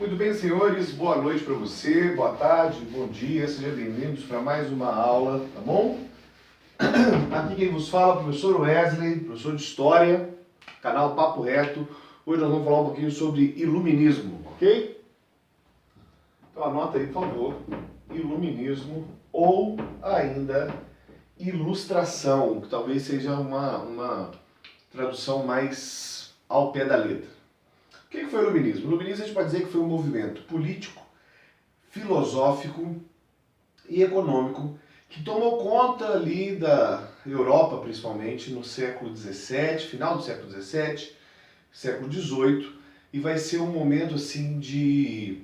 Muito bem, senhores, boa noite para você, boa tarde, bom dia, sejam bem-vindos para mais uma aula, tá bom? Aqui quem vos fala é o professor Wesley, professor de História, canal Papo Reto. Hoje nós vamos falar um pouquinho sobre iluminismo, ok? Então anota aí, por favor, iluminismo ou ainda ilustração, que talvez seja uma tradução mais ao pé da letra. O que foi o iluminismo? O iluminismo a gente pode dizer que foi um movimento político, filosófico e econômico que tomou conta ali da Europa, principalmente no século XVII, final do século XVII, século XVIII, e vai ser um momento assim de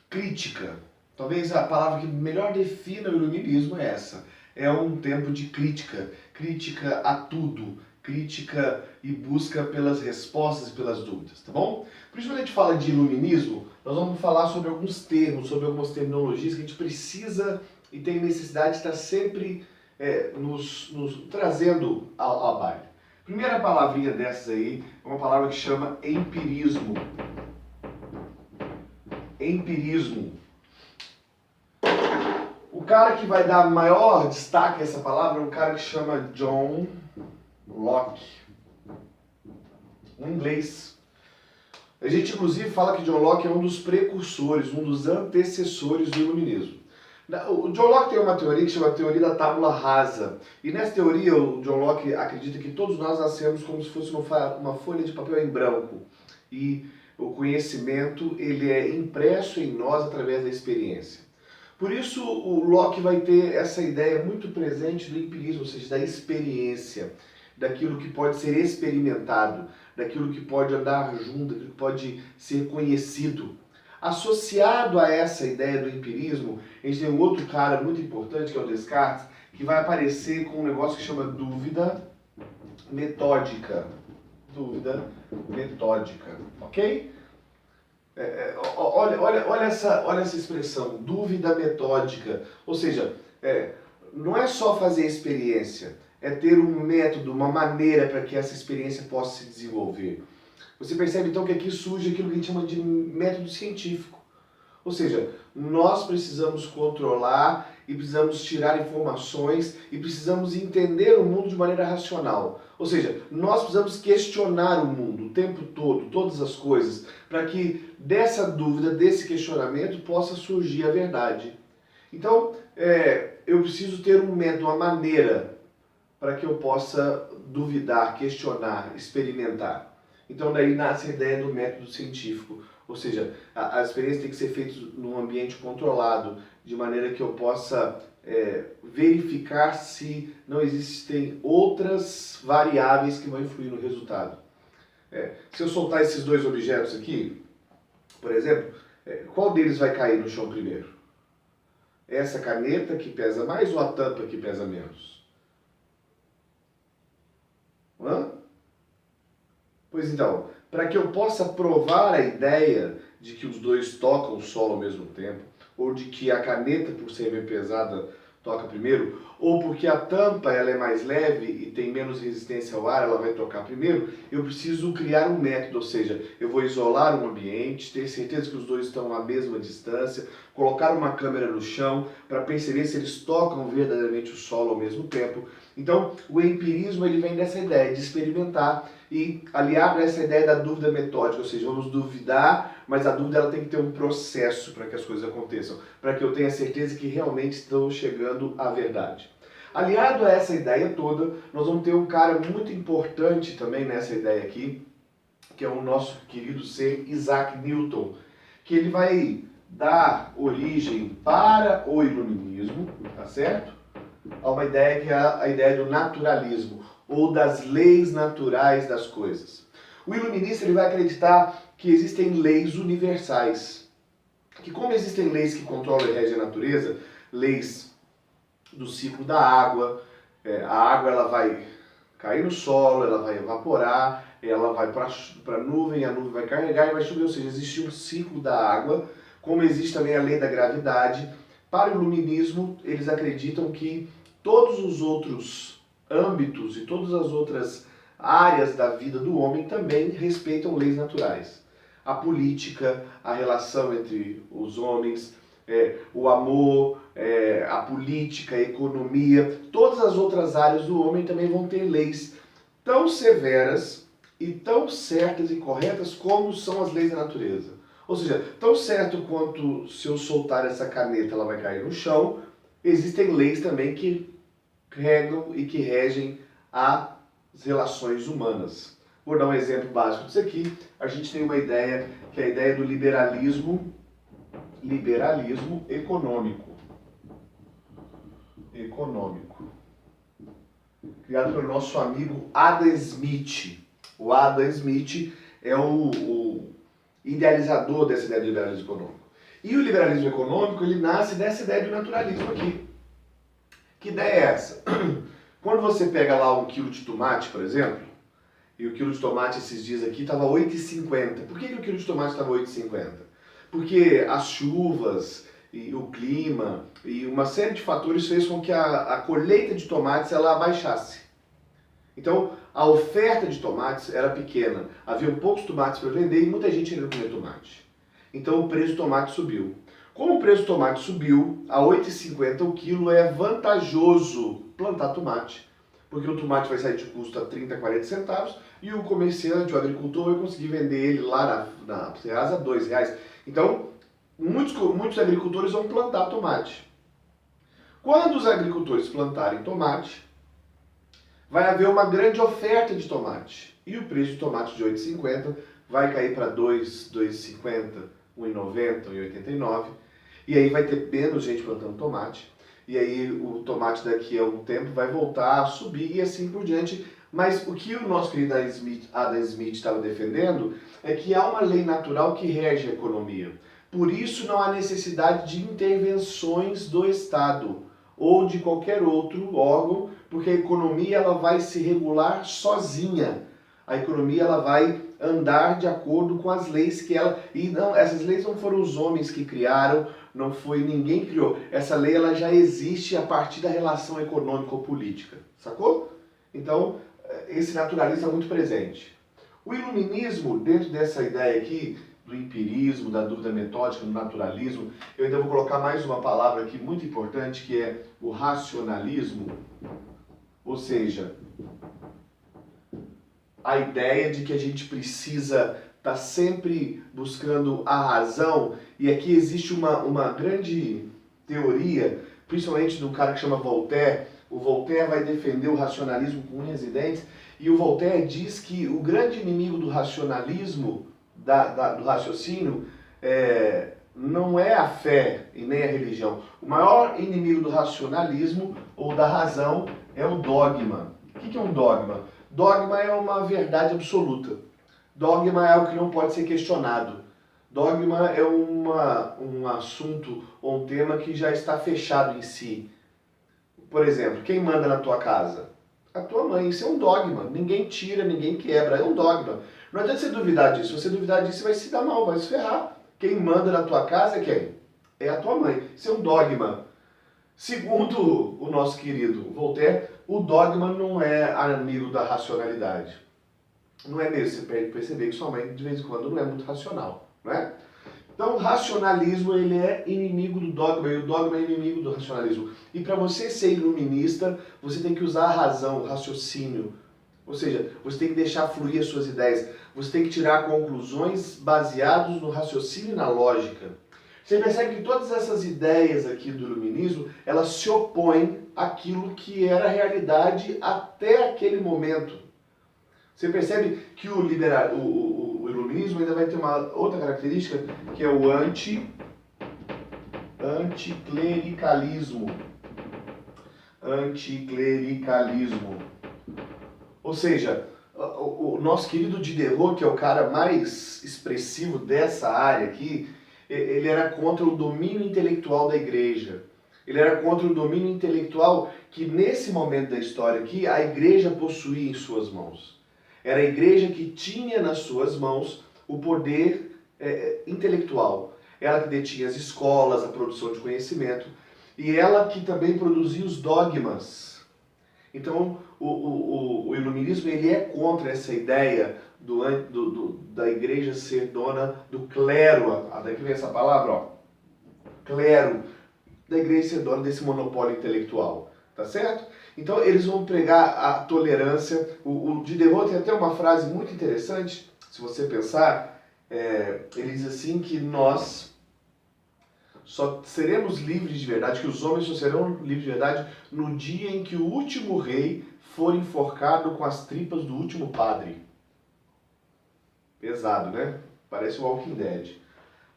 crítica. Talvez a palavra que melhor defina o iluminismo é essa. É um tempo de crítica, crítica a tudo, crítica e busca pelas respostas e pelas dúvidas, tá bom? Por isso, quando a gente fala de iluminismo, nós vamos falar sobre alguns termos, sobre algumas terminologias que a gente precisa e tem necessidade de estar sempre nos trazendo ao baile. Primeira palavrinha dessas aí é uma palavra que chama empirismo. Empirismo. O cara que vai dar maior destaque a essa palavra é um cara que chama John Locke, um inglês. A gente inclusive fala que John Locke é um dos precursores, um dos antecessores do iluminismo. O John Locke tem uma teoria que chama teoria da tábula rasa. E nessa teoria o John Locke acredita que todos nós nascemos como se fosse uma folha de papel em branco. E o conhecimento ele é impresso em nós através da experiência. Por isso o Locke vai ter essa ideia muito presente do empirismo, ou seja, da experiência, daquilo que pode ser experimentado, daquilo que pode andar junto, daquilo que pode ser conhecido. Associado a essa ideia do empirismo, a gente tem um outro cara muito importante, que é o Descartes, que vai aparecer com um negócio que chama dúvida metódica. Dúvida metódica, ok? Olha essa expressão, dúvida metódica. Ou seja, não é só fazer experiência, é ter um método, uma maneira para que essa experiência possa se desenvolver. Você percebe então que aqui surge aquilo que a gente chama de método científico. Ou seja, nós precisamos controlar e precisamos tirar informações e precisamos entender o mundo de maneira racional. Ou seja, nós precisamos questionar o mundo o tempo todo, todas as coisas, para que dessa dúvida, desse questionamento, possa surgir a verdade. Então, eu preciso ter um método, uma maneira para que eu possa duvidar, questionar, experimentar. Então daí nasce a ideia do método científico, ou seja, a experiência tem que ser feita num ambiente controlado, de maneira que eu possa verificar se não existem outras variáveis que vão influir no resultado. Se eu soltar esses dois objetos aqui, por exemplo, qual deles vai cair no chão primeiro? Essa caneta que pesa mais ou a tampa que pesa menos? Pois então, para que eu possa provar a ideia de que os dois tocam o solo ao mesmo tempo, ou de que a caneta, por ser meio pesada, toca primeiro, ou porque a tampa ela é mais leve e tem menos resistência ao ar, ela vai tocar primeiro, eu preciso criar um método, ou seja, eu vou isolar um ambiente, ter certeza que os dois estão à mesma distância, colocar uma câmera no chão para perceber se eles tocam verdadeiramente o solo ao mesmo tempo. Então, o empirismo ele vem dessa ideia de experimentar e aliado a essa ideia da dúvida metódica, ou seja, vamos duvidar, mas a dúvida ela tem que ter um processo para que as coisas aconteçam, para que eu tenha certeza que realmente estou chegando à verdade. Aliado a essa ideia toda, nós vamos ter um cara muito importante também nessa ideia aqui, que é o nosso querido ser Isaac Newton, que ele vai dar origem para o iluminismo, tá certo? A uma ideia que é a ideia do naturalismo, ou das leis naturais das coisas. O iluminista ele vai acreditar que existem leis universais, que como existem leis que controlam e regem a natureza, leis do ciclo da água, a água ela vai cair no solo, ela vai evaporar, ela vai para a nuvem vai carregar e vai chover, ou seja, existe um ciclo da água, como existe também a lei da gravidade. Para o iluminismo, eles acreditam que todos os outros âmbitos e todas as outras áreas da vida do homem também respeitam leis naturais. a política, a relação entre os homens, o amor, a política, a economia, todas as outras áreas do homem também vão ter leis tão severas e tão certas e corretas como são as leis da natureza. Ou seja, tão certo quanto se eu soltar essa caneta ela vai cair no chão, existem leis também que regam e que regem as relações humanas. Vou dar um exemplo básico disso aqui. A gente tem uma ideia, que é a ideia do liberalismo econômico. Criado pelo nosso amigo Adam Smith. O Adam Smith é o idealizador dessa ideia do liberalismo econômico. E o liberalismo econômico, ele nasce dessa ideia do naturalismo aqui. Que ideia é essa? Quando você pega lá 1 quilo de tomate, por exemplo, e o quilo de tomate esses dias aqui estava R$ 8,50. Por que o quilo de tomate estava R$ 8,50? Porque as chuvas e o clima e uma série de fatores fez com que a colheita de tomates ela abaixasse. Então, a oferta de tomates era pequena. Havia poucos tomates para vender e muita gente queria comer tomate. Então, o preço do tomate subiu. Como o preço do tomate subiu, a R$ 8,50 o quilo é vantajoso plantar tomate. Porque o tomate vai sair de custo a 30, 40 centavos e o comerciante, o agricultor, vai conseguir vender ele lá na Ceasa a R$ 2,00. Então, muitos agricultores vão plantar tomate. Quando os agricultores plantarem tomate, vai haver uma grande oferta de tomate. E o preço de tomate de R$ 8,50 vai cair para R$ 2,00, R$ 2,50, R$ 1,90, R$ 1,89. E aí vai ter menos gente plantando tomate. E aí o tomate daqui a um tempo vai voltar a subir e assim por diante. Mas o que o nosso querido Adam Smith estava defendendo é que há uma lei natural que rege a economia. Por isso não há necessidade de intervenções do Estado ou de qualquer outro órgão, porque a economia ela vai se regular sozinha. A economia ela vai andar de acordo com as leis que ela... E não, essas leis não foram os homens que criaram, não foi ninguém que criou. Essa lei ela já existe a partir da relação econômico-política, sacou? Então, esse naturalismo é muito presente. O iluminismo, dentro dessa ideia aqui, do empirismo, da dúvida metódica, do naturalismo, eu ainda vou colocar mais uma palavra aqui muito importante, que é o racionalismo, ou seja, a ideia de que a gente precisa estar sempre buscando a razão, e aqui existe uma grande teoria, principalmente do cara que chama Voltaire. O Voltaire vai defender o racionalismo com unhas e dentes, e o Voltaire diz que o grande inimigo do racionalismo, do raciocínio, não é a fé e nem a religião. O maior inimigo do racionalismo ou da razão é o dogma. O que é um dogma? Dogma é uma verdade absoluta. Dogma é algo que não pode ser questionado. Dogma é um assunto ou um tema que já está fechado em si. Por exemplo, quem manda na tua casa? A tua mãe. Isso é um dogma. Ninguém tira, ninguém quebra. É um dogma. Não adianta você duvidar disso. Se você duvidar disso, você vai se dar mal, vai se ferrar. Quem manda na tua casa é quem? É a tua mãe. Isso é um dogma. Segundo o nosso querido Voltaire, o dogma não é amigo da racionalidade. Não é mesmo. Você pode perceber que sua mãe, de vez em quando, não é muito racional, não é? Então, o racionalismo ele é inimigo do dogma e o dogma é inimigo do racionalismo. E para você ser iluminista, você tem que usar a razão, o raciocínio. Ou seja, você tem que deixar fluir as suas ideias. Você tem que tirar conclusões baseadas no raciocínio e na lógica. Você percebe que todas essas ideias aqui do iluminismo, elas se opõem àquilo que era a realidade até aquele momento. Você percebe que o iluminismo ainda vai ter uma outra característica, que é o anticlericalismo. Anticlericalismo. Ou seja, o nosso querido Diderot, que é o cara mais expressivo dessa área aqui, ele era contra o domínio intelectual da igreja. Ele era contra o domínio intelectual que, nesse momento da história aqui, a igreja possuía em suas mãos. Era a igreja que tinha nas suas mãos o poder intelectual. Ela que detinha as escolas, a produção de conhecimento, e ela que também produzia os dogmas. Então, o iluminismo ele é contra essa ideia da igreja ser dona do clero, daqui vem essa palavra, ó, clero, da igreja ser dona desse monopólio intelectual, tá certo? Então eles vão pregar a tolerância. O Diderot tem até uma frase muito interessante, se você pensar, ele diz assim que nós só seremos livres de verdade, que os homens só serão livres de verdade no dia em que o último rei for enforcado com as tripas do último padre. Pesado, né? Parece o Walking Dead.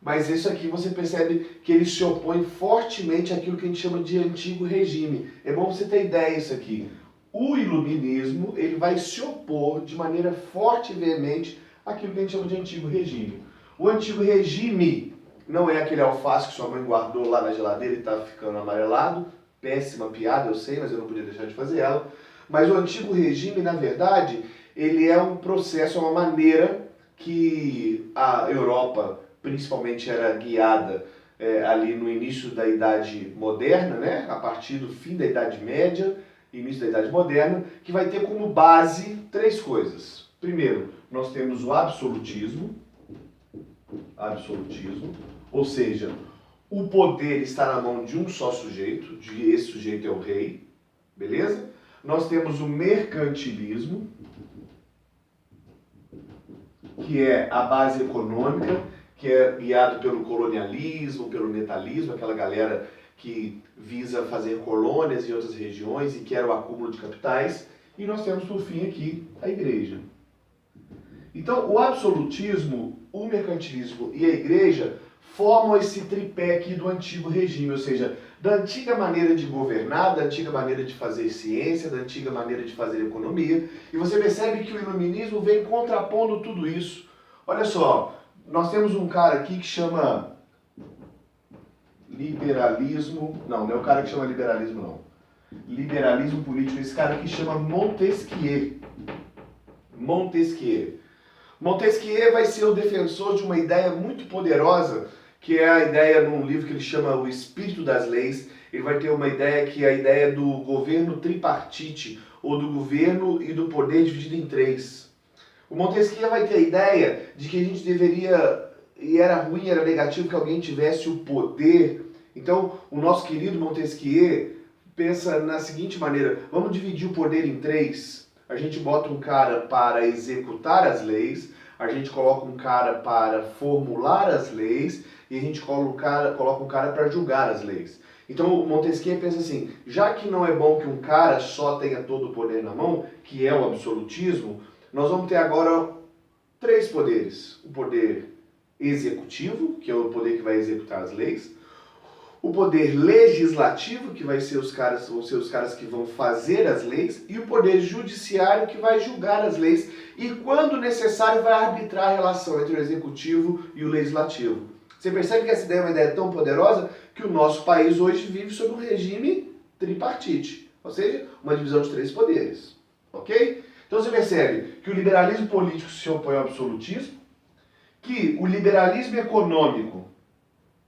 Mas isso aqui você percebe que ele se opõe fortemente àquilo que a gente chama de antigo regime. É bom você ter ideia disso aqui. O iluminismo, ele vai se opor de maneira forte e veemente àquilo que a gente chama de antigo regime. O antigo regime não é aquele alface que sua mãe guardou lá na geladeira e está ficando amarelado. Péssima piada, eu sei, mas eu não podia deixar de fazer ela. Mas o antigo regime, na verdade, ele é um processo, é uma maneira que a Europa principalmente era guiada ali no início da Idade Moderna, né? A partir do fim da Idade Média, início da Idade Moderna, que vai ter como base três coisas. Primeiro, nós temos o absolutismo, ou seja, o poder está na mão de um só sujeito, esse sujeito é o rei, beleza? Nós temos o mercantilismo, que é a base econômica, que é guiado pelo colonialismo, pelo netalismo, aquela galera que visa fazer colônias em outras regiões e quer o acúmulo de capitais. E nós temos, por fim, aqui a igreja. Então, o absolutismo, o mercantilismo e a igreja formam esse tripé aqui do antigo regime, ou seja, da antiga maneira de governar, da antiga maneira de fazer ciência, da antiga maneira de fazer economia. E você percebe que o iluminismo vem contrapondo tudo isso. Olha só, nós temos um cara aqui que chama liberalismo, não é o cara que chama liberalismo não, liberalismo político, esse cara aqui chama Montesquieu. Montesquieu vai ser o defensor de uma ideia muito poderosa, que é a ideia num livro que ele chama O Espírito das Leis. Ele vai ter uma ideia que é a ideia do governo tripartite, ou do governo e do poder dividido em três. O Montesquieu vai ter a ideia de que a gente deveria, e era ruim, era negativo que alguém tivesse o poder. Então, o nosso querido Montesquieu pensa na seguinte maneira: vamos dividir o poder em três. A gente bota um cara para executar as leis, a gente coloca um cara para formular as leis e a gente coloca um cara para julgar as leis. Então o Montesquieu pensa assim, já que não é bom que um cara só tenha todo o poder na mão, que é o absolutismo, nós vamos ter agora três poderes. O poder executivo, que é o poder que vai executar as leis, o poder legislativo, que vão ser os caras que vão fazer as leis, e o poder judiciário, que vai julgar as leis e, quando necessário, vai arbitrar a relação entre o executivo e o legislativo. Você percebe que essa ideia é uma ideia tão poderosa que o nosso país hoje vive sob um regime tripartite, ou seja, uma divisão de três poderes. Ok? Então você percebe que o liberalismo político se opõe ao absolutismo, que o liberalismo econômico,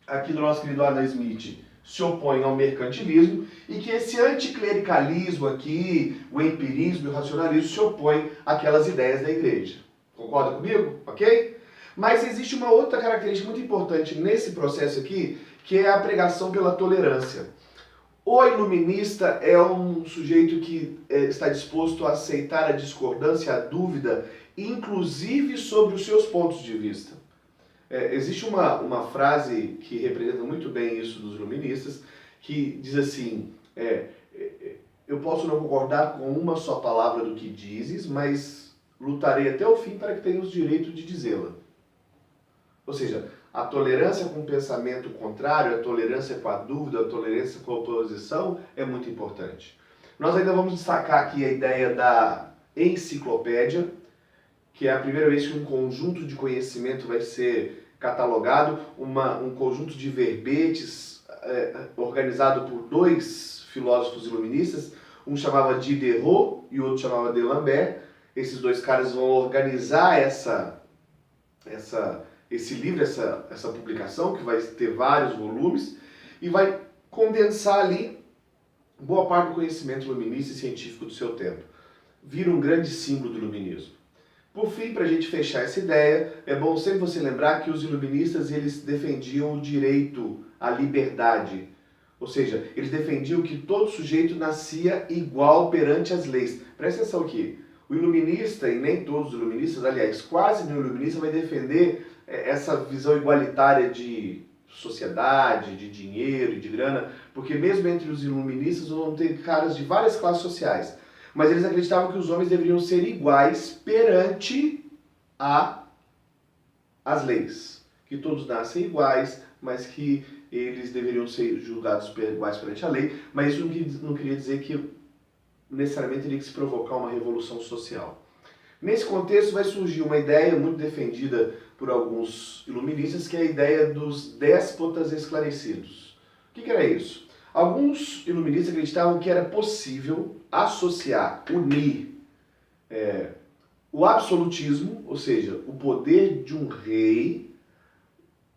aqui do nosso querido Adam Smith, se opõe ao mercantilismo, e que esse anticlericalismo aqui, o empirismo e o racionalismo, se opõem àquelas ideias da igreja. Concorda comigo? Ok? Mas existe uma outra característica muito importante nesse processo aqui, que é a pregação pela tolerância. O iluminista é um sujeito que está disposto a aceitar a discordância, a dúvida, inclusive sobre os seus pontos de vista. Existe uma frase que representa muito bem isso dos iluministas, que diz assim, eu posso não concordar com uma só palavra do que dizes, mas lutarei até o fim para que tenhas o direito de dizê-la. Ou seja, a tolerância com o pensamento contrário, a tolerância com a dúvida, a tolerância com a oposição é muito importante. Nós ainda vamos destacar aqui a ideia da enciclopédia, que é a primeira vez que um conjunto de conhecimento vai ser catalogado, um conjunto de verbetes organizado por dois filósofos iluministas, um chamava Diderot e o outro chamava D'Alembert. Esses dois caras vão organizar esse livro, essa publicação, que vai ter vários volumes, e vai condensar ali boa parte do conhecimento iluminista e científico do seu tempo. Vira um grande símbolo do iluminismo. Por fim, para a gente fechar essa ideia, é bom sempre você lembrar que os iluministas eles defendiam o direito à liberdade. Ou seja, eles defendiam que todo sujeito nascia igual perante as leis. Presta atenção aqui. O iluminista, e nem todos os iluministas, aliás, quase nenhum iluminista vai defender essa visão igualitária de sociedade, de dinheiro e de grana, porque mesmo entre os iluministas vão ter caras de várias classes sociais. Mas eles acreditavam que os homens deveriam ser iguais perante as leis. Que todos nascem iguais, mas que eles deveriam ser julgados iguais perante a lei. Mas isso não queria dizer que necessariamente teria que se provocar uma revolução social. Nesse contexto vai surgir uma ideia muito defendida por alguns iluministas, que é a ideia dos déspotas esclarecidos. O que era isso? Alguns iluministas acreditavam que era possível associar, unir o absolutismo, ou seja, o poder de um rei,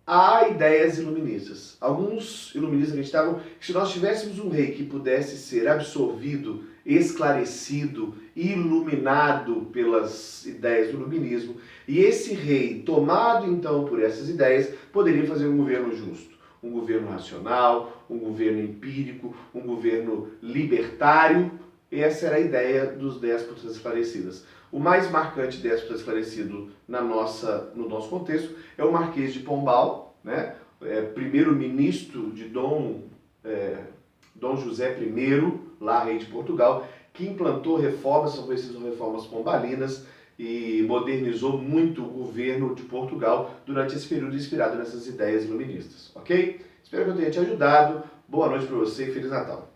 a ideias iluministas. Alguns iluministas acreditavam que se nós tivéssemos um rei que pudesse ser absorvido, esclarecido, iluminado pelas ideias do iluminismo, e esse rei, tomado então por essas ideias, poderia fazer um governo justo, um governo racional, um governo empírico, um governo libertário. Essa era a ideia dos déspotas esclarecidos. O mais marcante déspota esclarecido no nosso contexto é o Marquês de Pombal, né? Primeiro-ministro de Dom José I, lá rei de Portugal, que implantou reformas, são conhecidas como reformas pombalinas, e modernizou muito o governo de Portugal durante esse período inspirado nessas ideias iluministas, ok? Espero que eu tenha te ajudado. Boa noite para você e Feliz Natal.